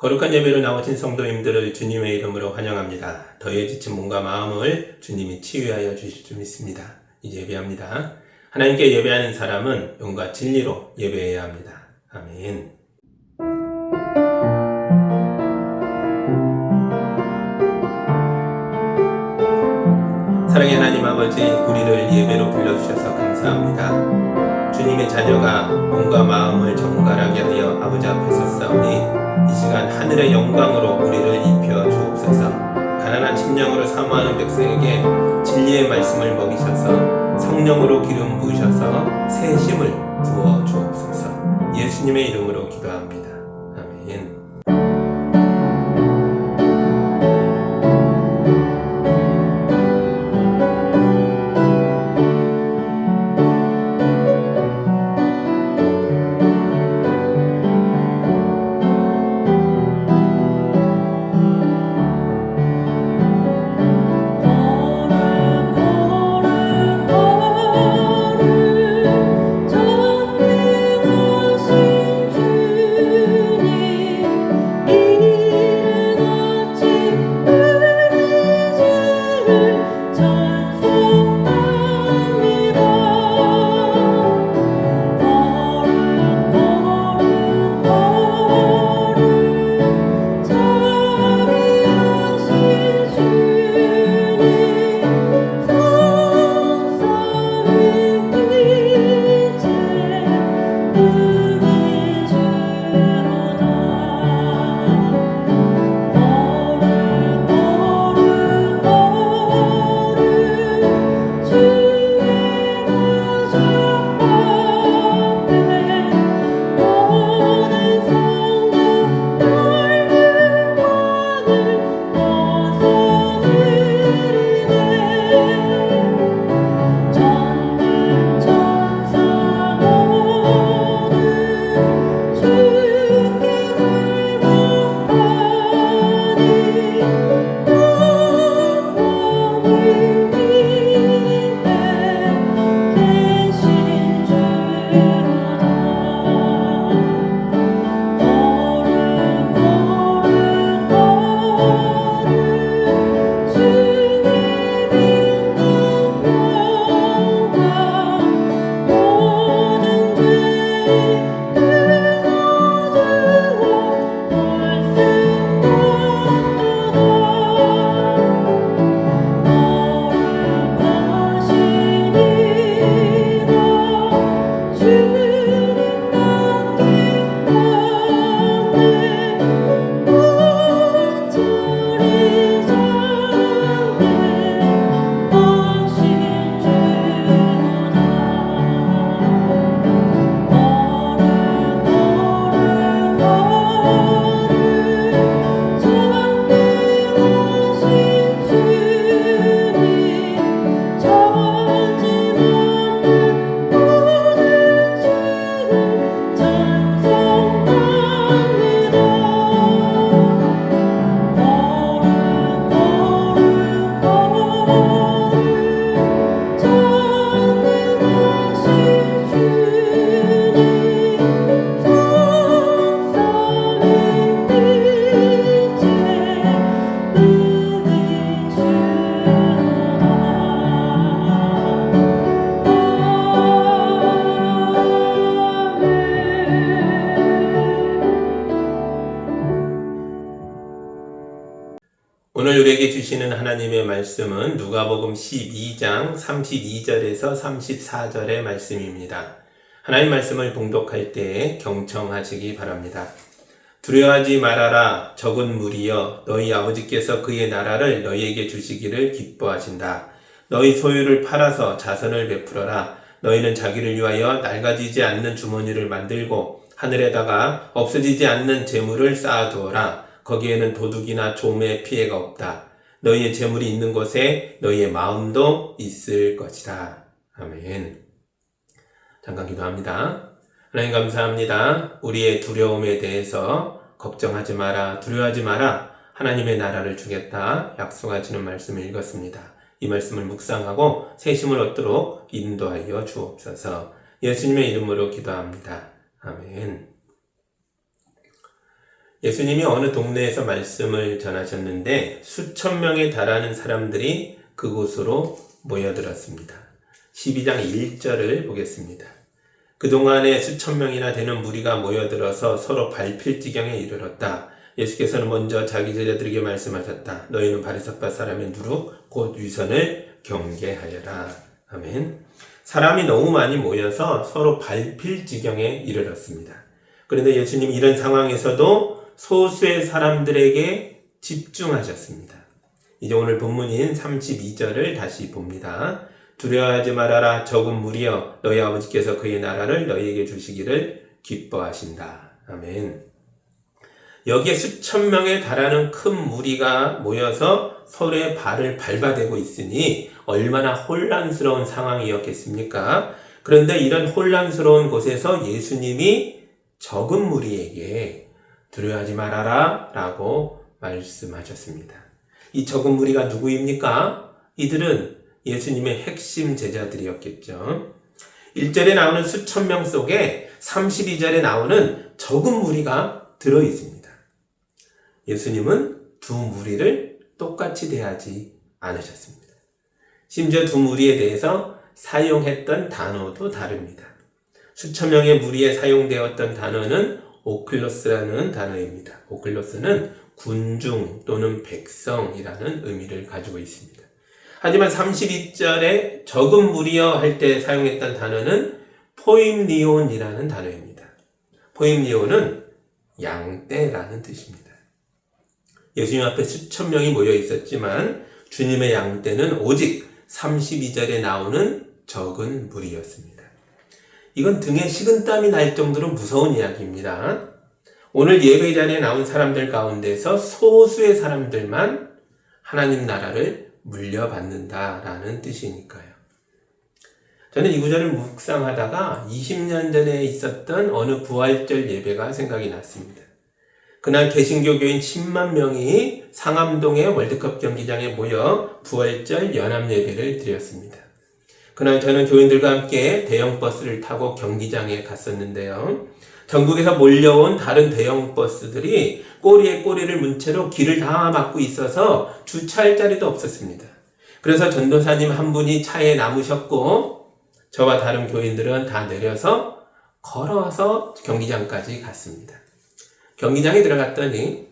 거룩한 예배로 나오신 성도님들을 주님의 이름으로 환영합니다. 더위에 지친 몸과 마음을 주님이 치유하여 주실 줄 믿습니다. 이제 예배합니다. 하나님께 예배하는 사람은 영과 진리로 예배해야 합니다. 아멘. 사랑의 하나님 아버지, 우리를 예배로 불러주셔서 감사합니다. 주님의 자녀가 몸과 마음을 정갈하게 하여 아버지 앞에 섰사오니 이 시간 하늘의 영광으로 우리를 입혀 주옵소서. 가난한 심령으로 사모하는 백성에게 진리의 말씀을 먹이셔서 성령으로 기름 부으셔서 새 힘을 부어 주옵소서. 예수님의 이름으로 기도합니다. 아멘. 오늘 우리에게 주시는 하나님의 말씀은 누가복음 12장 32절에서 34절의 말씀입니다. 하나님 말씀을 봉독할 때에 경청하시기 바랍니다. 두려워하지 말아라. 적은 무리여, 너희 아버지께서 그의 나라를 너희에게 주시기를 기뻐하신다. 너희 소유를 팔아서 자선을 베풀어라. 너희는 자기를 위하여 낡아지지 않는 주머니를 만들고 하늘에다가 없어지지 않는 재물을 쌓아두어라. 거기에는 도둑이나 좀의 피해가 없다. 너희의 재물이 있는 곳에 너희의 마음도 있을 것이다. 아멘. 잠깐 기도합니다. 하나님 감사합니다. 우리의 두려움에 대해서 걱정하지 마라, 두려워하지 마라. 하나님의 나라를 주겠다 약속하시는 말씀을 읽었습니다. 이 말씀을 묵상하고 새 힘을 얻도록 인도하여 주옵소서. 예수님의 이름으로 기도합니다. 아멘. 예수님이 어느 동네에서 말씀을 전하셨는데 수천 명에 달하는 사람들이 그곳으로 모여들었습니다. 12장 1절을 보겠습니다. 그동안에 수천 명이나 되는 무리가 모여들어서 서로 밟힐 지경에 이르렀다. 예수께서는 먼저 자기 제자들에게 말씀하셨다. 너희는 바리새파 사람의 누룩 곧 위선을 경계하여라. 아멘. 사람이 너무 많이 모여서 서로 밟힐 지경에 이르렀습니다. 그런데 예수님이 이런 상황에서도 소수의 사람들에게 집중하셨습니다. 이제 오늘 본문인 32절을 다시 봅니다. 두려워하지 말아라. 적은 무리여 너희 아버지께서 그의 나라를 너희에게 주시기를 기뻐하신다. 아멘. 여기에 수천 명에 달하는 큰 무리가 모여서 서로의 발을 밟아대고 있으니 얼마나 혼란스러운 상황이었겠습니까? 그런데 이런 혼란스러운 곳에서 예수님이 적은 무리에게 두려워하지 말아라 라고 말씀하셨습니다. 이 적은 무리가 누구입니까? 이들은 예수님의 핵심 제자들이었겠죠. 1절에 나오는 수천 명 속에 32절에 나오는 적은 무리가 들어있습니다. 예수님은 두 무리를 똑같이 대하지 않으셨습니다. 심지어 두 무리에 대해서 사용했던 단어도 다릅니다. 수천 명의 무리에 사용되었던 단어는 오클로스라는 단어입니다. 오클로스는 군중 또는 백성이라는 의미를 가지고 있습니다. 하지만 32절에 적은 무리여 할 때 사용했던 단어는 포임니온이라는 단어입니다. 포임니온은 양떼라는 뜻입니다. 예수님 앞에 수천 명이 모여 있었지만 주님의 양떼는 오직 32절에 나오는 적은 무리였습니다. 이건 등에 식은땀이 날 정도로 무서운 이야기입니다. 오늘 예배 자리에 나온 사람들 가운데서 소수의 사람들만 하나님 나라를 물려받는다라는 뜻이니까요. 저는 이 구절을 묵상하다가 20년 전에 있었던 어느 부활절 예배가 생각이 났습니다. 그날 개신교 교인 10만 명이 상암동의 월드컵 경기장에 모여 부활절 연합 예배를 드렸습니다. 그날 저는 교인들과 함께 대형 버스를 타고 경기장에 갔었는데요. 전국에서 몰려온 다른 대형 버스들이 꼬리에 꼬리를 문 채로 길을 다 막고 있어서 주차할 자리도 없었습니다. 그래서 전도사님 한 분이 차에 남으셨고 저와 다른 교인들은 다 내려서 걸어서 경기장까지 갔습니다. 경기장에 들어갔더니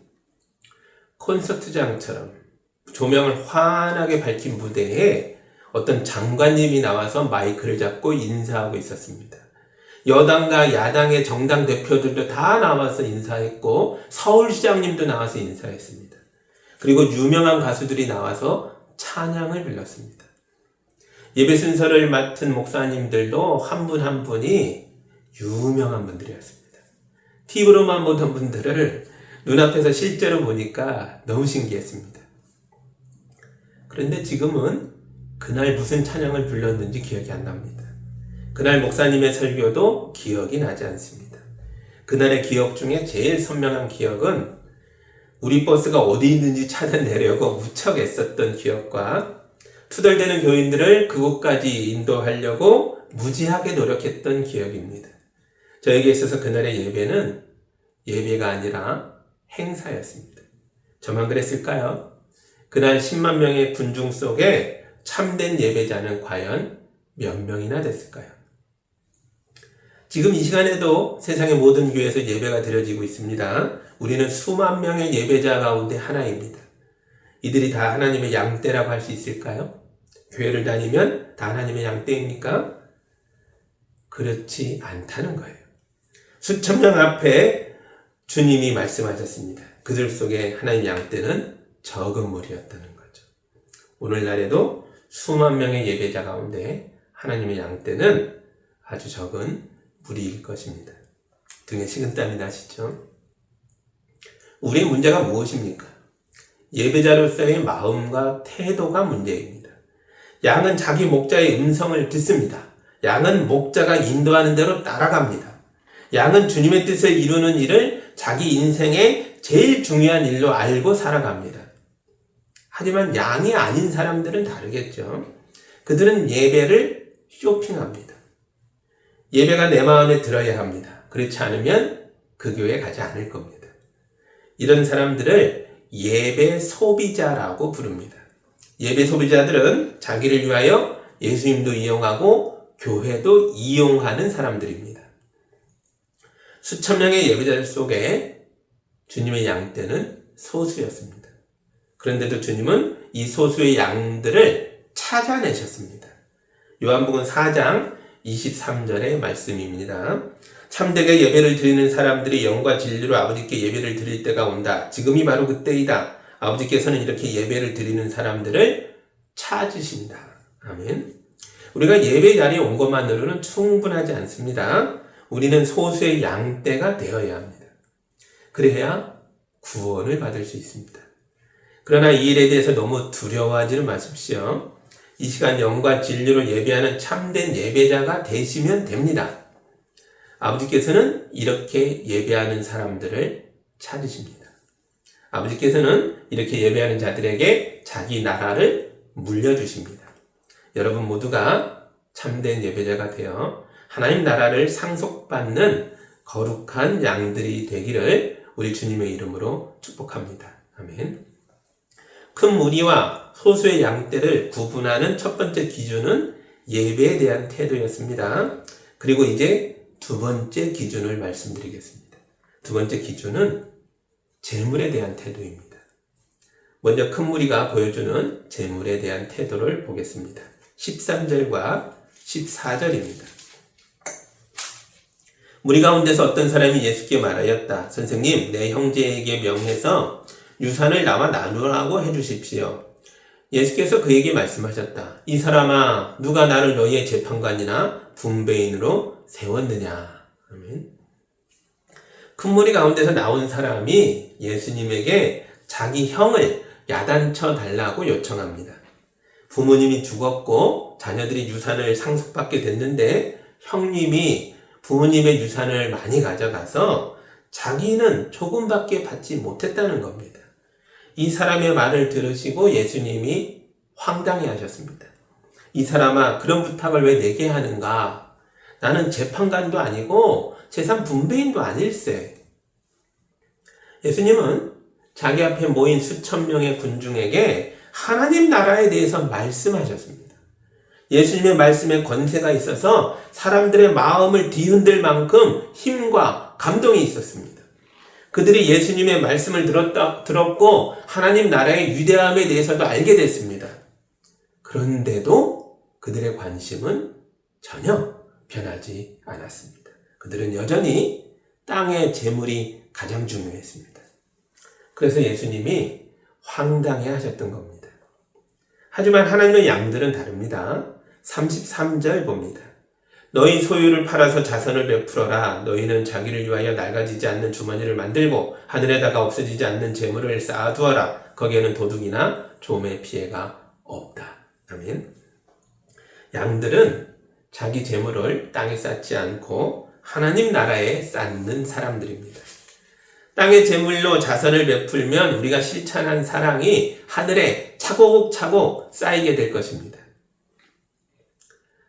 콘서트장처럼 조명을 환하게 밝힌 무대에 어떤 장관님이 나와서 마이크를 잡고 인사하고 있었습니다. 여당과 야당의 정당 대표들도 다 나와서 인사했고 서울시장님도 나와서 인사했습니다. 그리고 유명한 가수들이 나와서 찬양을 불렀습니다. 예배 순서를 맡은 목사님들도 한 분 한 분이 유명한 분들이었습니다. TV로만 보던 분들을 눈앞에서 실제로 보니까 너무 신기했습니다. 그런데 지금은 그날 무슨 찬양을 불렀는지 기억이 안 납니다. 그날 목사님의 설교도 기억이 나지 않습니다. 그날의 기억 중에 제일 선명한 기억은 우리 버스가 어디 있는지 찾아내려고 무척 애썼던 기억과 투덜대는 교인들을 그곳까지 인도하려고 무지하게 노력했던 기억입니다. 저에게 있어서 그날의 예배는 예배가 아니라 행사였습니다. 저만 그랬을까요? 그날 10만 명의 군중 속에 참된 예배자는 과연 몇 명이나 됐을까요? 지금 이 시간에도 세상의 모든 교회에서 예배가 드려지고 있습니다. 우리는 수만 명의 예배자 가운데 하나입니다. 이들이 다 하나님의 양떼라고 할 수 있을까요? 교회를 다니면 다 하나님의 양떼입니까? 그렇지 않다는 거예요. 수천 명 앞에 주님이 말씀하셨습니다. 그들 속에 하나님 양떼는 적은 무리였다는 거죠. 오늘날에도 수만 명의 예배자 가운데 하나님의 양떼는 아주 적은 무리일 것입니다. 등에 식은땀이 나시죠? 우리의 문제가 무엇입니까? 예배자로서의 마음과 태도가 문제입니다. 양은 자기 목자의 음성을 듣습니다. 양은 목자가 인도하는 대로 따라갑니다. 양은 주님의 뜻을 이루는 일을 자기 인생의 제일 중요한 일로 알고 살아갑니다. 하지만 양이 아닌 사람들은 다르겠죠. 그들은 예배를 쇼핑합니다. 예배가 내 마음에 들어야 합니다. 그렇지 않으면 그 교회에 가지 않을 겁니다. 이런 사람들을 예배 소비자라고 부릅니다. 예배 소비자들은 자기를 위하여 예수님도 이용하고 교회도 이용하는 사람들입니다. 수천 명의 예배자들 속에 주님의 양떼는 소수였습니다. 그런데도 주님은 이 소수의 양들을 찾아내셨습니다. 요한복음 4장 23절의 말씀입니다. 참되게 예배를 드리는 사람들이 영과 진리로 아버지께 예배를 드릴 때가 온다. 지금이 바로 그때이다. 아버지께서는 이렇게 예배를 드리는 사람들을 찾으신다. 아멘. 우리가 예배 자리에 온 것만으로는 충분하지 않습니다. 우리는 소수의 양떼가 되어야 합니다. 그래야 구원을 받을 수 있습니다. 그러나 이 일에 대해서 너무 두려워하지는 마십시오. 이 시간 영과 진리로 예배하는 참된 예배자가 되시면 됩니다. 아버지께서는 이렇게 예배하는 사람들을 찾으십니다. 아버지께서는 이렇게 예배하는 자들에게 자기 나라를 물려주십니다. 여러분 모두가 참된 예배자가 되어 하나님 나라를 상속받는 거룩한 양들이 되기를 우리 주님의 이름으로 축복합니다. 아멘. 큰 무리와 소수의 양떼를 구분하는 첫 번째 기준은 예배에 대한 태도였습니다. 그리고 이제 두 번째 기준을 말씀드리겠습니다. 두 번째 기준은 재물에 대한 태도입니다. 먼저 큰 무리가 보여주는 재물에 대한 태도를 보겠습니다. 13절과 14절입니다. 무리 가운데서 어떤 사람이 예수께 말하였다. 선생님, 내 형제에게 명해서 유산을 나와 나누라고 해주십시오. 예수께서 그에게 말씀하셨다. 이 사람아, 누가 나를 너희의 재판관이나 분배인으로 세웠느냐. 아멘. 큰 무리 가운데서 나온 사람이 예수님에게 자기 형을 야단쳐 달라고 요청합니다. 부모님이 죽었고 자녀들이 유산을 상속받게 됐는데 형님이 부모님의 유산을 많이 가져가서 자기는 조금밖에 받지 못했다는 겁니다. 이 사람의 말을 들으시고 예수님이 황당해 하셨습니다. 이 사람아, 그런 부탁을 왜 내게 하는가? 나는 재판관도 아니고 재산 분배인도 아닐세. 예수님은 자기 앞에 모인 수천 명의 군중에게 하나님 나라에 대해서 말씀하셨습니다. 예수님의 말씀에 권세가 있어서 사람들의 마음을 뒤흔들 만큼 힘과 감동이 있었습니다. 그들이 예수님의 말씀을 들었고 하나님 나라의 위대함에 대해서도 알게 됐습니다. 그런데도 그들의 관심은 전혀 변하지 않았습니다. 그들은 여전히 땅의 재물이 가장 중요했습니다. 그래서 예수님이 황당해 하셨던 겁니다. 하지만 하나님의 양들은 다릅니다. 33절 봅니다. 너희 소유를 팔아서 자선을 베풀어라. 너희는 자기를 위하여 낡아지지 않는 주머니를 만들고 하늘에다가 없어지지 않는 재물을 쌓아두어라. 거기에는 도둑이나 좀의 피해가 없다. 아멘. 양들은 자기 재물을 땅에 쌓지 않고 하나님 나라에 쌓는 사람들입니다. 땅의 재물로 자선을 베풀면 우리가 실천한 사랑이 하늘에 차곡차곡 쌓이게 될 것입니다.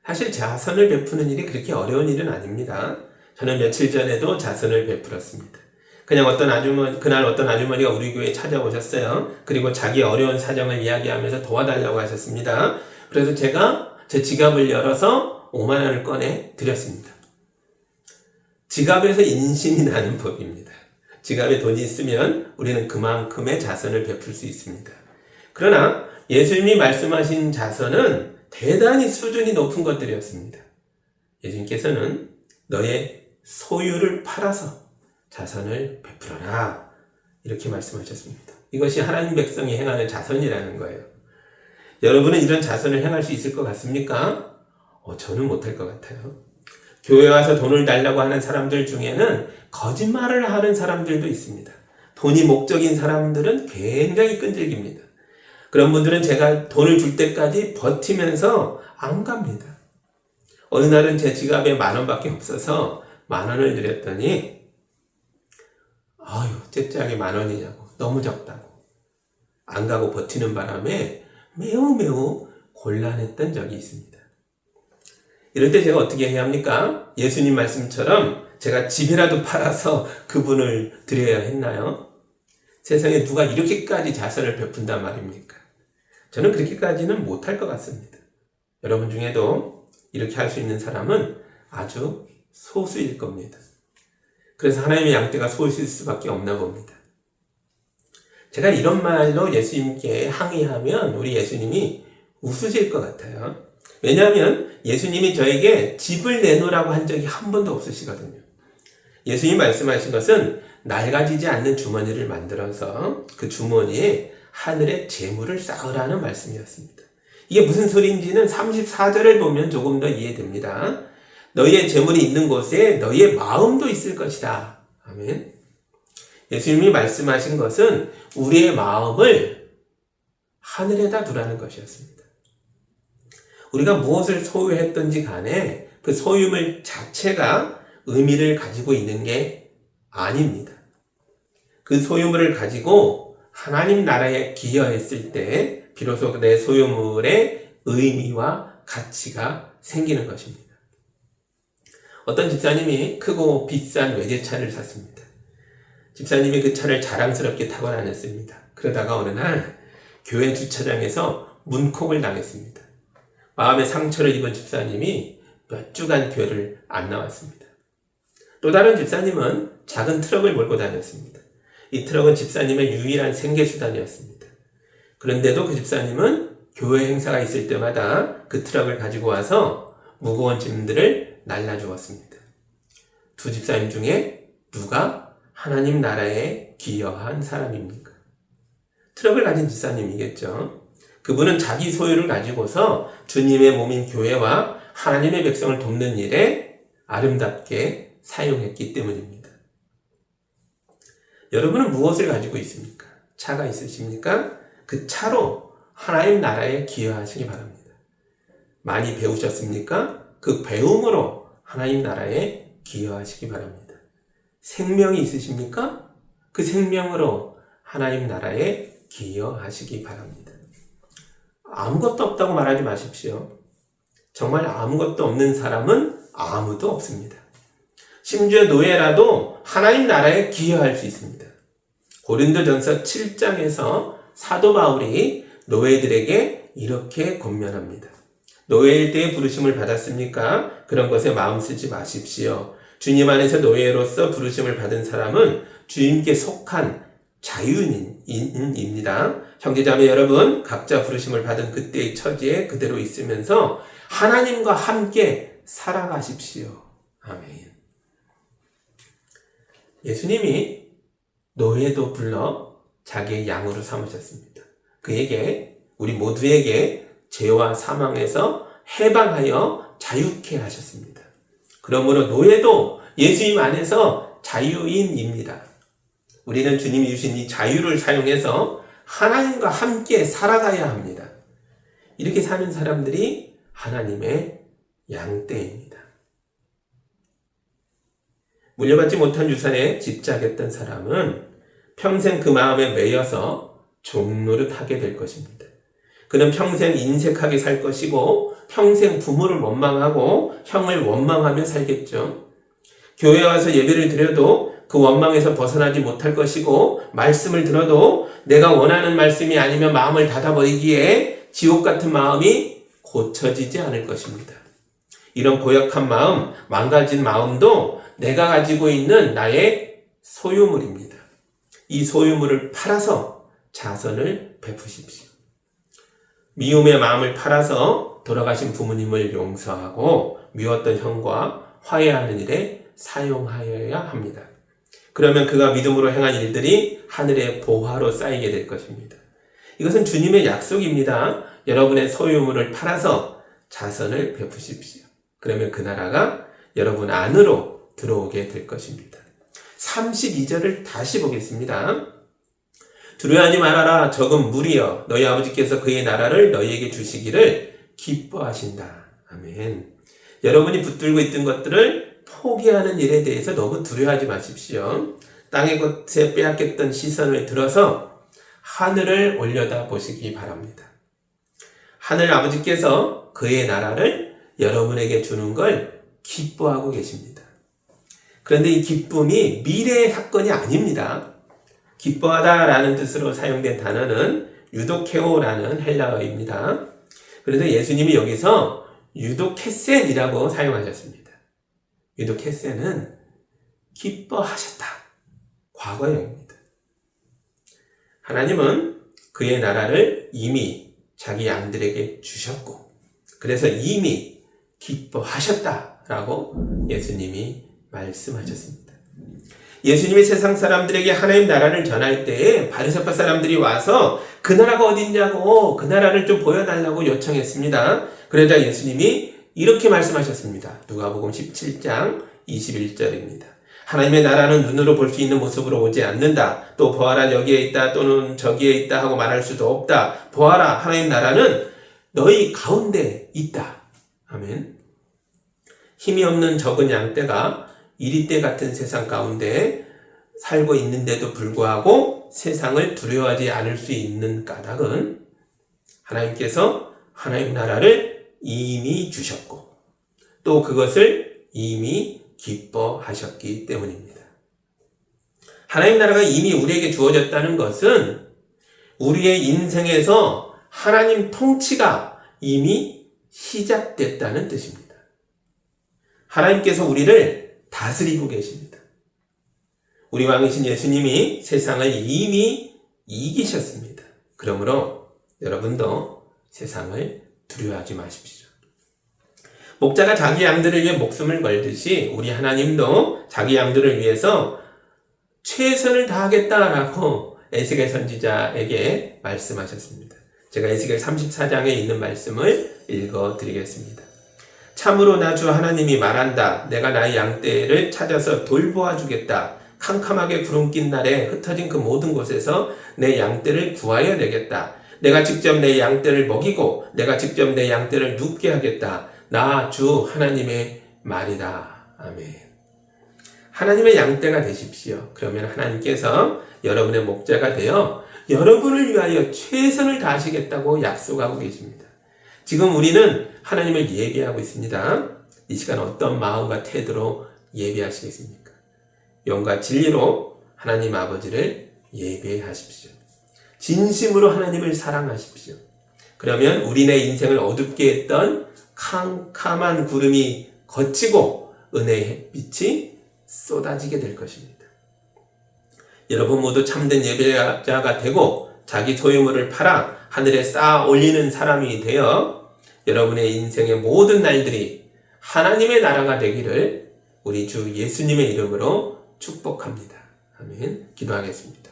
사실 자선을 베푸는 일이 그렇게 어려운 일은 아닙니다. 저는 며칠 전에도 자선을 베풀었습니다. 그날 어떤 아주머니가 우리 교회에 찾아오셨어요. 그리고 자기 어려운 사정을 이야기하면서 도와달라고 하셨습니다. 그래서 제가 제 지갑을 열어서 5만 원을 꺼내 드렸습니다. 지갑에서 인심이 나는 법입니다. 지갑에 돈이 있으면 우리는 그만큼의 자선을 베풀 수 있습니다. 그러나 예수님이 말씀하신 자선은 대단히 수준이 높은 것들이었습니다. 예수님께서는 너의 소유를 팔아서 자선을 베풀어라 이렇게 말씀하셨습니다. 이것이 하나님 백성이 행하는 자선이라는 거예요. 여러분은 이런 자선을 행할 수 있을 것 같습니까? 저는 못할 것 같아요. 교회 와서 돈을 달라고 하는 사람들 중에는 거짓말을 하는 사람들도 있습니다. 돈이 목적인 사람들은 굉장히 끈질깁니다. 그런 분들은 제가 돈을 줄 때까지 버티면서 안 갑니다. 어느 날은 제 지갑에 10,000원밖에 없어서 10,000원을 드렸더니 째째하게 10,000원이냐고, 너무 적다고 안 가고 버티는 바람에 매우 곤란했던 적이 있습니다. 이럴 때 제가 어떻게 해야 합니까? 예수님 말씀처럼 제가 집이라도 팔아서 그분을 드려야 했나요? 세상에 누가 이렇게까지 자선을 베푼단 말입니까? 저는 그렇게까지는 못할 것 같습니다. 여러분 중에도 이렇게 할 수 있는 사람은 아주 소수일 겁니다. 그래서 하나님의 양떼가 소수일 수밖에 없나 봅니다. 제가 이런 말로 예수님께 항의하면 우리 예수님이 웃으실 것 같아요. 왜냐하면 예수님이 저에게 집을 내놓으라고 한 적이 한 번도 없으시거든요. 예수님이 말씀하신 것은 낡아지지 않는 주머니를 만들어서 그 주머니에 하늘의 재물을 쌓으라는 말씀이었습니다. 이게 무슨 소리인지는 34절을 보면 조금 더 이해됩니다. 너희의 재물이 있는 곳에 너희의 마음도 있을 것이다. 아멘. 예수님이 말씀하신 것은 우리의 마음을 하늘에다 두라는 것이었습니다. 우리가 무엇을 소유했든지 간에 그 소유물 자체가 의미를 가지고 있는 게 아닙니다. 그 소유물을 가지고 하나님 나라에 기여했을 때 비로소 내 소유물의 의미와 가치가 생기는 것입니다. 어떤 집사님이 크고 비싼 외제차를 샀습니다. 집사님이 그 차를 자랑스럽게 타고 다녔습니다. 그러다가 어느 날 교회 주차장에서 문콕을 당했습니다. 마음의 상처를 입은 집사님이 몇 주간 교회를 안 나왔습니다. 또 다른 집사님은 작은 트럭을 몰고 다녔습니다. 이 트럭은 집사님의 유일한 생계수단이었습니다. 그런데도 그 집사님은 교회 행사가 있을 때마다 그 트럭을 가지고 와서 무거운 짐들을 날라주었습니다. 두 집사님 중에 누가 하나님 나라에 기여한 사람입니까? 트럭을 가진 집사님이겠죠. 그분은 자기 소유를 가지고서 주님의 몸인 교회와 하나님의 백성을 돕는 일에 아름답게 사용했기 때문입니다. 여러분은 무엇을 가지고 있습니까? 차가 있으십니까? 그 차로 하나님 나라에 기여하시기 바랍니다. 많이 배우셨습니까? 그 배움으로 하나님 나라에 기여하시기 바랍니다. 생명이 있으십니까? 그 생명으로 하나님 나라에 기여하시기 바랍니다. 아무것도 없다고 말하지 마십시오. 정말 아무것도 없는 사람은 아무도 없습니다. 심지어 노예라도 하나님 나라에 기여할 수 있습니다. 고린도전서 7장에서 사도 바울이 노예들에게 이렇게 권면합니다. 노예일 때의 부르심을 받았습니까? 그런 것에 마음 쓰지 마십시오. 주님 안에서 노예로서 부르심을 받은 사람은 주님께 속한 자유인입니다. 형제자매 여러분, 각자 부르심을 받은 그때의 처지에 그대로 있으면서 하나님과 함께 살아가십시오. 아멘. 예수님이 노예도 불러 자기의 양으로 삼으셨습니다. 그에게, 우리 모두에게 죄와 사망에서 해방하여 자유케 하셨습니다. 그러므로 노예도 예수님 안에서 자유인입니다. 우리는 주님이 주신 이 자유를 사용해서 하나님과 함께 살아가야 합니다. 이렇게 사는 사람들이 하나님의 양떼입니다. 물려받지 못한 유산에 집착했던 사람은 평생 그 마음에 매여서 종노릇 하게 될 것입니다. 그는 평생 인색하게 살 것이고 평생 부모를 원망하고 형을 원망하며 살겠죠. 교회에 와서 예배를 드려도 그 원망에서 벗어나지 못할 것이고 말씀을 들어도 내가 원하는 말씀이 아니면 마음을 닫아버리기에 지옥 같은 마음이 고쳐지지 않을 것입니다. 이런 고약한 마음, 망가진 마음도 내가 가지고 있는 나의 소유물입니다. 이 소유물을 팔아서 자선을 베푸십시오. 미움의 마음을 팔아서 돌아가신 부모님을 용서하고 미웠던 형과 화해하는 일에 사용하여야 합니다. 그러면 그가 믿음으로 행한 일들이 하늘의 보화로 쌓이게 될 것입니다. 이것은 주님의 약속입니다. 여러분의 소유물을 팔아서 자선을 베푸십시오. 그러면 그 나라가 여러분 안으로 들어오게 될 것입니다. 32절을 다시 보겠습니다. 두려워하지 말아라. 적은 무리여. 너희 아버지께서 그의 나라를 너희에게 주시기를 기뻐하신다. 아멘. 여러분이 붙들고 있던 것들을 포기하는 일에 대해서 너무 두려워하지 마십시오. 땅의 것에 빼앗겼던 시선을 들어서 하늘을 올려다 보시기 바랍니다. 하늘 아버지께서 그의 나라를 여러분에게 주는 걸 기뻐하고 계십니다. 그런데 이 기쁨이 미래의 사건이 아닙니다. 기뻐하다라는 뜻으로 사용된 단어는 유도케오라는 헬라어입니다. 그래서 예수님이 여기서 유도케센이라고 사용하셨습니다. 유도케센은 기뻐하셨다. 과거형입니다. 하나님은 그의 나라를 이미 자기 양들에게 주셨고, 그래서 이미 기뻐하셨다라고 예수님이 말씀하셨습니다. 예수님이 세상 사람들에게 하나님 나라를 전할 때에 바리새파 사람들이 와서 그 나라가 어딨냐고 그 나라를 좀 보여달라고 요청했습니다. 그러자 예수님이 이렇게 말씀하셨습니다. 누가복음 17장 21절입니다. 하나님의 나라는 눈으로 볼 수 있는 모습으로 오지 않는다. 또 보아라 여기에 있다 또는 저기에 있다 하고 말할 수도 없다. 보아라 하나님 나라는 너희 가운데 있다. 아멘. 힘이 없는 적은 양떼가 이리떼 같은 세상 가운데 살고 있는데도 불구하고 세상을 두려워하지 않을 수 있는 까닭은 하나님께서 하나님 나라를 이미 주셨고 또 그것을 이미 기뻐하셨기 때문입니다. 하나님 나라가 이미 우리에게 주어졌다는 것은 우리의 인생에서 하나님 통치가 이미 시작됐다는 뜻입니다. 하나님께서 우리를 다스리고 계십니다. 우리 왕이신 예수님이 세상을 이미 이기셨습니다. 그러므로 여러분도 세상을 두려워하지 마십시오. 목자가 자기 양들을 위해 목숨을 걸듯이 우리 하나님도 자기 양들을 위해서 최선을 다하겠다라고 에스겔 선지자에게 말씀하셨습니다. 제가 에스겔 34장에 있는 말씀을 읽어드리겠습니다. 참으로 나 주 하나님이 말한다. 내가 나의 양떼를 찾아서 돌보아 주겠다. 캄캄하게 구름 낀 날에 흩어진 그 모든 곳에서 내 양떼를 구하여 내겠다. 내가 직접 내 양떼를 먹이고 내가 직접 내 양떼를 눕게 하겠다. 나 주 하나님의 말이다. 아멘. 하나님의 양떼가 되십시오. 그러면 하나님께서 여러분의 목자가 되어 여러분을 위하여 최선을 다하시겠다고 약속하고 계십니다. 지금 우리는 하나님을 예배하고 있습니다. 이 시간 어떤 마음과 태도로 예배하시겠습니까? 영과 진리로 하나님 아버지를 예배하십시오. 진심으로 하나님을 사랑하십시오. 그러면 우리네 인생을 어둡게 했던 캄캄한 구름이 걷히고 은혜의 햇빛이 쏟아지게 될 것입니다. 여러분 모두 참된 예배자가 되고 자기 소유물을 팔아 하늘에 쌓아 올리는 사람이 되어 여러분의 인생의 모든 날들이 하나님의 나라가 되기를 우리 주 예수님의 이름으로 축복합니다. 아멘. 기도하겠습니다.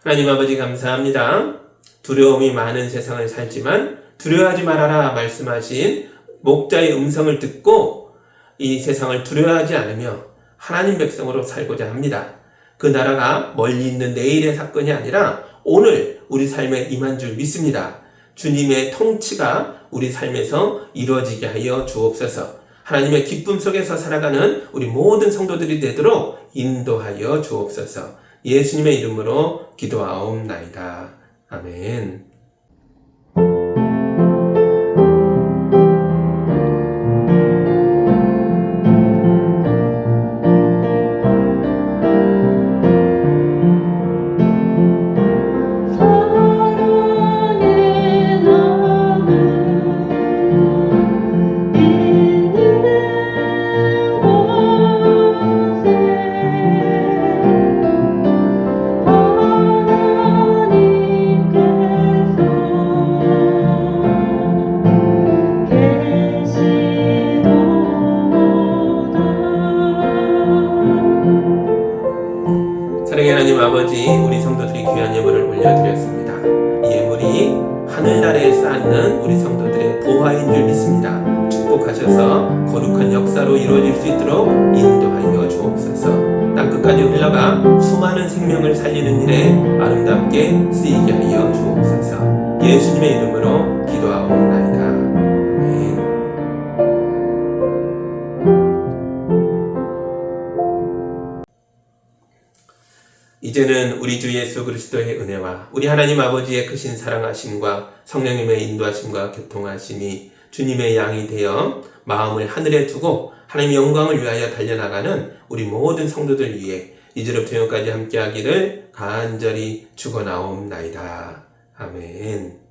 하나님 아버지 감사합니다. 두려움이 많은 세상을 살지만 두려워하지 말아라 말씀하신 목자의 음성을 듣고 이 세상을 두려워하지 않으며 하나님 백성으로 살고자 합니다. 그 나라가 멀리 있는 내일의 사건이 아니라 오늘 우리 삶에 임한 줄 믿습니다. 주님의 통치가 우리 삶에서 이루어지게 하여 주옵소서. 하나님의 기쁨 속에서 살아가는 우리 모든 성도들이 되도록 인도하여 주옵소서. 예수님의 이름으로 기도하옵나이다. 아멘. 사랑의 하나님 아버지, 우리 성도들이 귀한 예물을 올려드렸습니다. 이 예물이 하늘나라에 쌓는 우리 성도들의 보화인 줄 믿습니다. 축복하셔서 거룩한 역사로 이루어질 수 있도록 인도하여 주옵소서. 땅끝까지 흘러가 수많은 생명을 살리는 일에 아름답게 쓰이게 하여 주옵소서. 예수님의 이름으로 기도하옵나이다. 아멘. 이제는 우리 주 예수 그리스도의 은혜와 우리 하나님 아버지의 크신 사랑하심과 성령님의 인도하심과 교통하심이 주님의 양이 되어 마음을 하늘에 두고 하나님의 영광을 위하여 달려나가는 우리 모든 성도들 위해 이제로부터 영원까지 함께하기를 간절히 축원하옵나이다. 아멘.